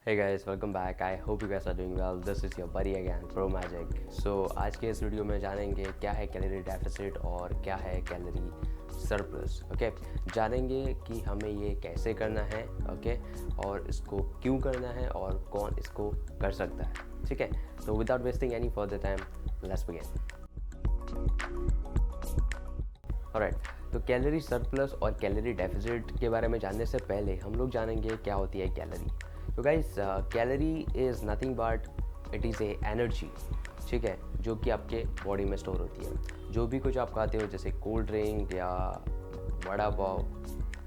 Hey guys, welcome back. I hope you guys are doing well. This is your buddy again, Pro Magic. So आज के इस video में जानेंगे क्या है कैलोरी डेफिसिट और क्या है कैलोरी सरप्लस. ओके, जानेंगे कि हमें ये कैसे करना है, ओके, और इसको क्यों करना है और कौन इसको कर सकता है. ठीक है, तो without wasting any further time, let's begin. Alright, तो कैलोरी सरप्लस और कैलोरी डेफिसिट के बारे में जानने से पहले हम लोग जानेंगे क्या होती है कैलोरी. तो guys, calorie is nothing but it is a energy. ठीक है, जो कि आपके बॉडी में स्टोर होती है. जो भी कुछ आप खाते हो, जैसे कोल्ड ड्रिंक या वड़ा पाव,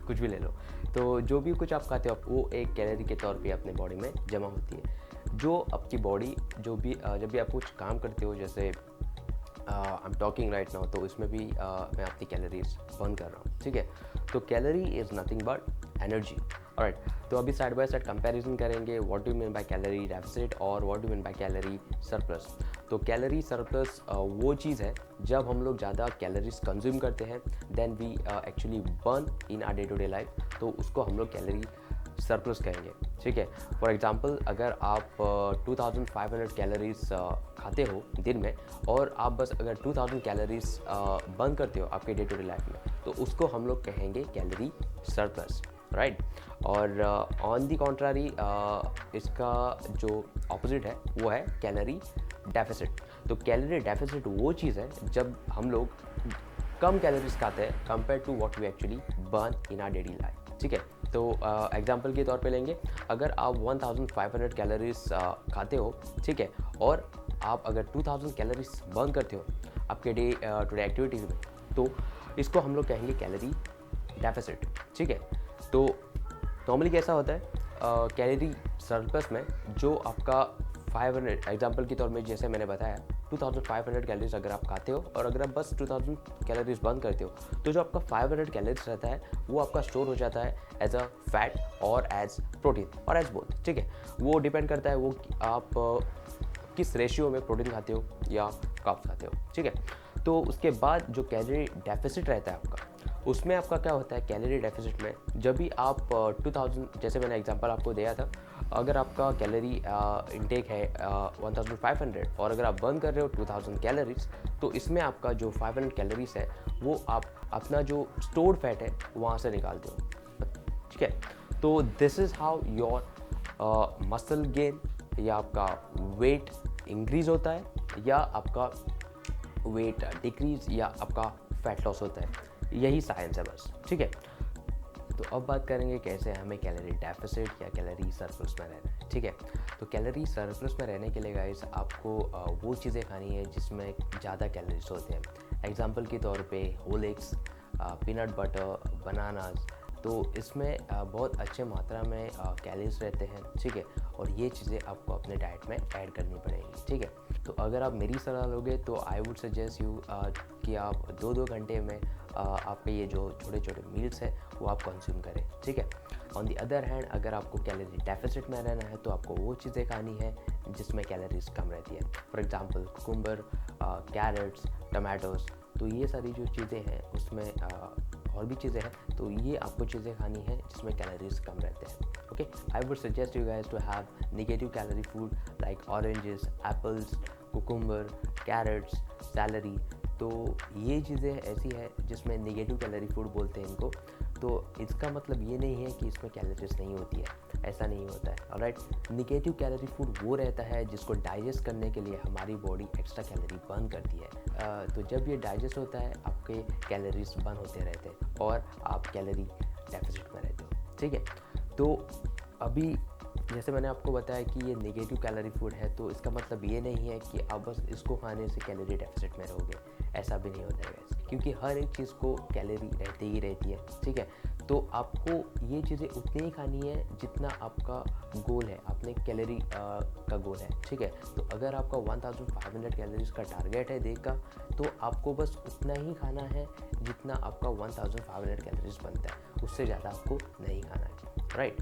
कुछ भी ले लो, तो जो भी कुछ आप खाते हो वो एक कैलोरी के तौर पे अपने बॉडी में जमा होती है. जो आपकी बॉडी जब भी आप कुछ काम करते हो, जैसे I am talking right now, तो इसमें भी मैं अपनी कैलोरीज बर्न कर रहा हूँ. ठीक है, तो calorie is nothing but energy. Alright, तो अभी साइड बाय साइड कंपैरिजन करेंगे what do mean by calorie deficit और what do mean by calorie surplus. तो कैलोरी सरप्लस वो चीज़ है जब हम लोग ज़्यादा कैलोरीज कंज्यूम करते हैं then we actually burn in our day to day life, तो उसको हम लोग कैलोरी सरप्लस कहेंगे. ठीक है, फॉर एग्जांपल अगर आप 2500 कैलोरीज खाते हो दिन में और आप बस अगर 2000 कैलोरीज बर्न करते हो आपके डे टू डे लाइफ में, तो उसको हम लोग कहेंगे कैलोरी सरप्लस, राइट. और ऑन दी कॉन्ट्रारी इसका जो ऑपोजिट है वो है कैलोरी डेफिसिट. तो कैलोरी डेफिसिट वो चीज़ है जब हम लोग कम कैलोरीज खाते हैं compare to what we actually burn in our daily life. ठीक है, तो एग्जांपल के तौर पे लेंगे, अगर आप 1500 कैलोरीज खाते हो, ठीक है, और आप अगर 2000 कैलोरीज बर्न करते हो आपके डे टू डे एक्टिविटीज़ में, तो इसको हम लोग कहेंगे कैलोरी डेफिसिट. ठीक है, तो नॉर्मली कैसा होता है कैलोरी सरप्लस में, जो आपका 500 एग्जांपल के तौर में जैसे मैंने बताया 2500 कैलोरीज अगर आप खाते हो और अगर आप बस 2000 कैलोरीज बर्न करते हो, तो जो आपका 500 कैलोरीज रहता है वो आपका स्टोर हो जाता है एज अ फैट और एज प्रोटीन और एज बोथ. ठीक है, वो डिपेंड करता है वो आप किस रेशियो में प्रोटीन खाते हो या कार्ब्स खाते हो. ठीक है, तो उसके बाद जो कैलोरी डेफिसिट रहता है आपका, उसमें आपका क्या होता है कैलोरी डेफिसिट में, जब भी आप 2000, जैसे मैंने एग्जांपल आपको दिया था, अगर आपका कैलोरी इनटेक है 1500 और अगर आप बर्न कर रहे हो 2000 कैलोरीज, तो इसमें आपका जो 500 कैलोरीज है वो आप अपना जो स्टोर्ड फैट है वहाँ से निकालते हो. ठीक है, तो this is how your muscle gain या आपका वेट इंक्रीज होता है या आपका वेट डिक्रीज या आपका फैट लॉस होता है. यही साइंस है बस. ठीक है, तो अब बात करेंगे कैसे हमें कैलोरी डेफिसिट या कैलोरी सरप्लस में रहना है. ठीक है, तो कैलोरी सरप्लस में रहने के लिए गाइस आपको वो चीज़ें खानी है जिसमें ज़्यादा कैलोरीज होते हैं. एग्जांपल के तौर पे whole eggs, peanut butter, bananas, तो इसमें बहुत अच्छे मात्रा में कैलोरीज रहते हैं. ठीक है, और ये चीज़ें आपको अपने डाइट में ऐड करनी पड़ेगी. ठीक है, तो अगर आप मेरी सलाह लोगे तो आई वुड सजेस्ट यू कि आप 2-2 घंटे में आपके ये जो छोटे छोटे मील्स हैं वो आप कंज्यूम करें. ठीक है, ऑन दी अदर हैंड अगर आपको कैलोरी डेफिसिट में रहना है तो आपको वो चीज़ें खानी है जिसमें कैलोरीज कम रहती है. For example cucumber, carrots, tomatoes, तो ये सारी जो चीज़ें हैं उसमें और भी चीज़ें हैं, तो ये आपको चीज़ें खानी है जिसमें कैलोरीज कम रहते हैं. Okay, I would suggest you guys to have negative calorie food like oranges, apples, cucumber, carrots, celery. तो ये चीज़ें ऐसी है जिसमें नेगेटिव कैलोरी फूड बोलते हैं इनको. तो इसका मतलब ये नहीं है कि इसमें कैलोरीज नहीं होती है, ऐसा नहीं होता है. ऑलराइट, नेगेटिव कैलोरी फूड वो रहता है जिसको डाइजेस्ट करने के लिए हमारी बॉडी एक्स्ट्रा कैलोरी बर्न करती है. तो जब ये डाइजेस्ट होता है आपके कैलोरीज बर्न होते रहते हैं और आप कैलोरी डेफिसिट में रहते हो. ठीक है, तो अभी जैसे मैंने आपको बताया कि ये नेगेटिव कैलोरी फूड है, तो इसका मतलब ये नहीं है कि आप बस इसको खाने से कैलोरी डेफिसिट में रहोगे. ऐसा भी नहीं होता है, क्योंकि हर एक चीज़ को कैलोरी रहती ही रहती है. ठीक है, तो आपको ये चीज़ें उतनी ही खानी है जितना आपका गोल है, अपने कैलोरी का गोल है. ठीक है, तो अगर आपका 1500 कैलोरीज का टारगेट है डे का, तो आपको बस उतना ही खाना है जितना आपका 1500 कैलोरीज बनता है, उससे ज़्यादा आपको नहीं खाना है. राइट,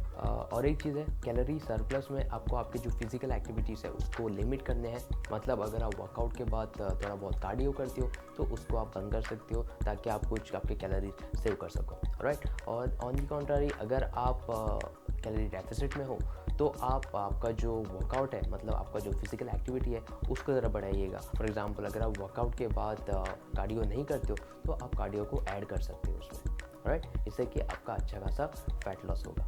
और एक चीज़ है कैलोरी सरप्लस में आपको आपकी जो फिजिकल एक्टिविटीज़ है उसको लिमिट करने हैं. मतलब अगर आप वर्कआउट के बाद थोड़ा बहुत कार्डियो करते हो तो उसको आप बंद कर सकते हो ताकि आप कुछ आपके कैलोरी सेव कर सको. राइट, और ऑन दी कॉन्ट्रारी अगर आप कैलोरी डेफिसिट में हो तो आप आपका जो वर्कआउट है, मतलब आपका जो फिजिकल एक्टिविटी है, उसको ज़रा बढ़ाइएगा। फॉर एग्जांपल अगर आप वर्कआउट के बाद कार्डियो नहीं करते हो तो आप कार्डियो को ऐड कर सकते हो उसमें, राइट, इससे कि आपका अच्छा खासा फैट लॉस होगा।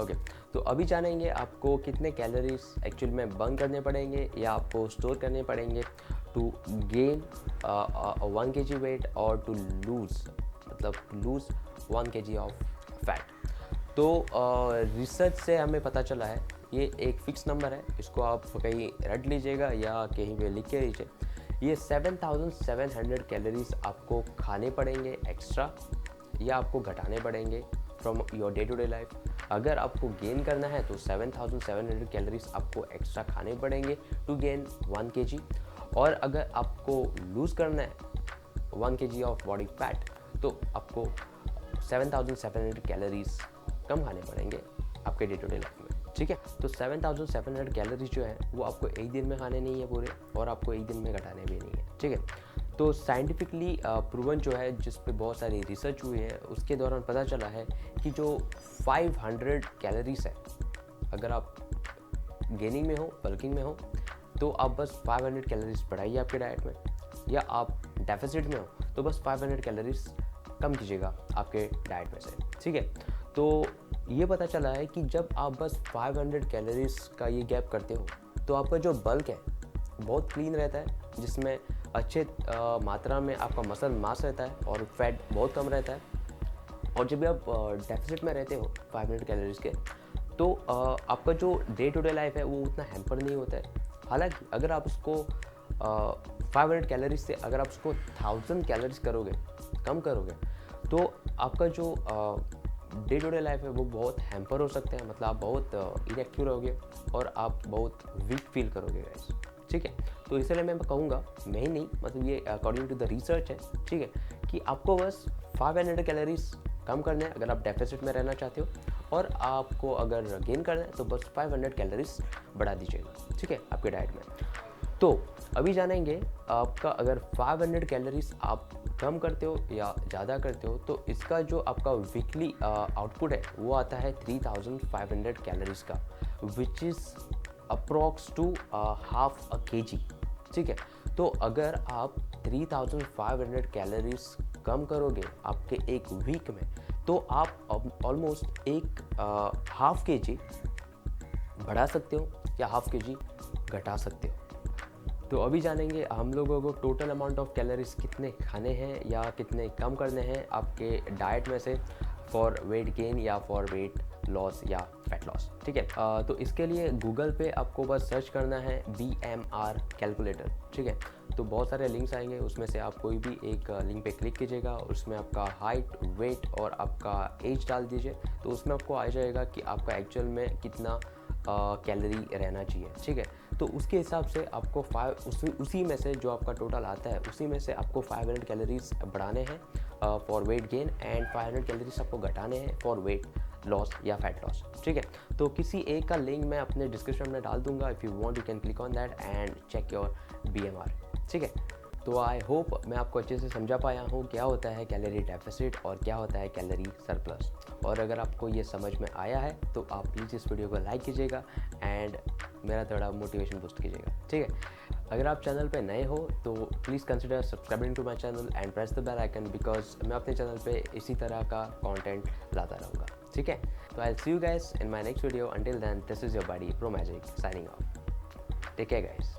ओके, तो अभी जानेंगे आपको कितने कैलोरीज एक्चुअल में बर्न करने पड़ेंगे या आपको स्टोर करने पड़ेंगे टू गेन 1 kg वेट और टू लूज़, मतलब लूज़ 1 kg ऑफ फैट। तो रिसर्च से हमें पता चला है, ये एक फ़िक्स नंबर है, इसको आप कहीं रट लीजिएगा या कहीं पे लिख के लीजिए। ये 7700 कैलोरीज आपको खाने पड़ेंगे एक्स्ट्रा या आपको घटाने पड़ेंगे from your day to day life. अगर आपको गेन करना है तो 7700 कैलोरीज आपको एक्स्ट्रा खाने पड़ेंगे टू गेन 1 kg, और अगर आपको लूज़ करना है 1 kg ऑफ बॉडी फैट तो आपको 7700 कैलोरीज कम खाने पड़ेंगे आपके डे टू डे लाइफ में, ठीक है। तो 7700 कैलोरीज जो है वो आपको एक दिन में खाने नहीं है पूरे, और आपको एक दिन में घटाने भी नहीं है, ठीक है। तो साइंटिफिकली प्रूवन जो है, जिस पे बहुत सारी रिसर्च हुई है, उसके दौरान पता चला है कि जो 500 कैलोरीज है, अगर आप गेनिंग में हो, बल्किंग में हो, तो आप बस 500 कैलोरीज बढ़ाइए आपके डाइट में, या आप डेफिसिट में हो तो बस 500 कैलोरीज कम कीजिएगा आपके डाइट में से, ठीक है। तो ये पता चला है कि जब आप बस 500 कैलोरीज का ये गैप करते हो तो आपका जो बल्क है बहुत क्लीन रहता है, जिसमें अच्छे मात्रा में आपका मसल मास रहता है और फैट बहुत कम रहता है। और जब भी आप डेफिसिट में रहते हो 500 कैलोरीज के, तो आपका जो डे टू डे लाइफ है वो उतना हैम्पर नहीं होता है। हालांकि अगर आप उसको 500 कैलोरीज से अगर आप उसको 1000 कैलोरीज करोगे, कम करोगे, तो आपका जो डे टू डे लाइफ है वो बहुत हैम्पर हो सकते हैं, मतलब आप बहुत इनएक्टिव रहोगे और आप बहुत वीक फील करोगे गाइस, ठीक है। तो इसलिए मैं कहूँगा, मैं ही नहीं, मतलब ये अकॉर्डिंग टू द रिसर्च है, ठीक है, कि आपको बस 500 कैलोरीज कम करना है अगर आप डेफिसिट में रहना चाहते हो, और आपको अगर गेन करना है तो बस 500 कैलोरीज बढ़ा दीजिएगा, ठीक है, आपके डाइट में। तो अभी जानेंगे आपका अगर 500 कैलोरीज आप कम करते हो या ज़्यादा करते हो तो इसका जो आपका वीकली आउटपुट है वो आता है 3500 कैलोरीज का, which is approx to half a KG, ठीक है। तो अगर आप 3500 कैलोरीज कम करोगे आपके एक वीक में, तो आप ऑलमोस्ट एक हाफ केजी बढ़ा सकते हो या हाफ केजी घटा सकते हो। तो अभी जानेंगे हम लोगों को टोटल अमाउंट ऑफ कैलोरीज कितने खाने हैं या कितने कम करने हैं आपके डाइट में से फॉर वेट गेन या फॉर वेट लॉस या फैट लॉस, ठीक है। तो इसके लिए गूगल पे आपको बस सर्च करना है BMR कैलकुलेटर, ठीक है। तो बहुत सारे लिंक्स आएंगे, उसमें से आप कोई भी एक लिंक पे क्लिक कीजिएगा, उसमें आपका हाइट, वेट और आपका एज डाल दीजिए, तो उसमें आपको आ जाएगा कि आपका एक्चुअल में कितना कैलोरी रहना चाहिए, ठीक है। तो उसके हिसाब से आपको उसी में से जो आपका टोटल आता है उसी में से आपको 500 कैलोरीज बढ़ाने हैं for weight gain and 500 calories आपको घटाने हैं फॉर वेट लॉस या फैट लॉस, ठीक है। तो किसी एक का लिंक मैं अपने डिस्क्रिप्शन में डाल दूंगा, if you want you can click on that and check your BMR, ठीक है। तो आई होप मैं आपको अच्छे से समझा पाया हूँ क्या होता है कैलोरी डेफिसिट और क्या होता है कैलोरी सरप्लस। और अगर आपको ये समझ में आया है तो आप प्लीज़ इस वीडियो को लाइक कीजिएगा एंड मेरा थोड़ा मोटिवेशन बूस्ट कीजिएगा, ठीक है। अगर आप चैनल पे नए हो तो please consider subscribing to my channel and press the bell icon, because मैं अपने चैनल पे इसी तरह का कंटेंट लाता रहूँगा, ठीक है। तो I will see you guys in my next video, until then this is your body pro magic signing off, take care guys.